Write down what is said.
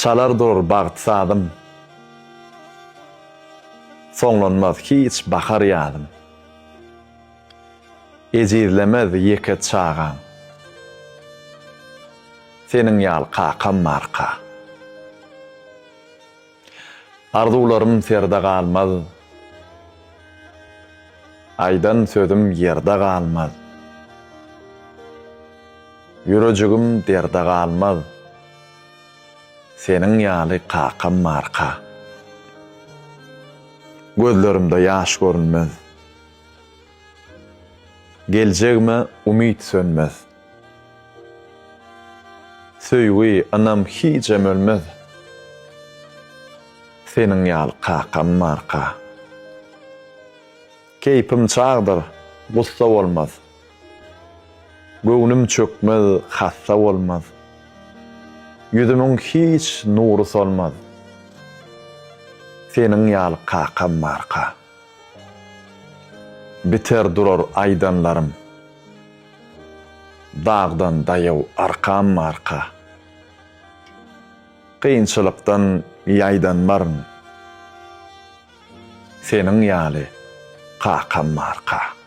Çalar durur bağıt sadım. Soňlanmaz hiç bakar ýadım. Ejirlemez ýeke çağan. Seniň ýaly kakam marka. Arzularym serde galmaz. Aydan sözüm yerde galmaz. Ýürejigim derde galmaz. Seniň ýaly kakam marka. Gözlerimde ýaş görünmez. Geljegime umyt sönmez. Söýgi anam hiçem ölmez. Seniň ýaly kakam marka. Keypim çağdır, gussa bolmaz. Göwnüm çökmez, hassa bolmaz. Yüzümün hiç nuru solmaz. Seniň ýaly kakam marka. Biter durar aydanlarym. Dağdan daýaw arkam marka. Kynçylykdan ýaýdanmaryn. Seniň ýaly kakam marka.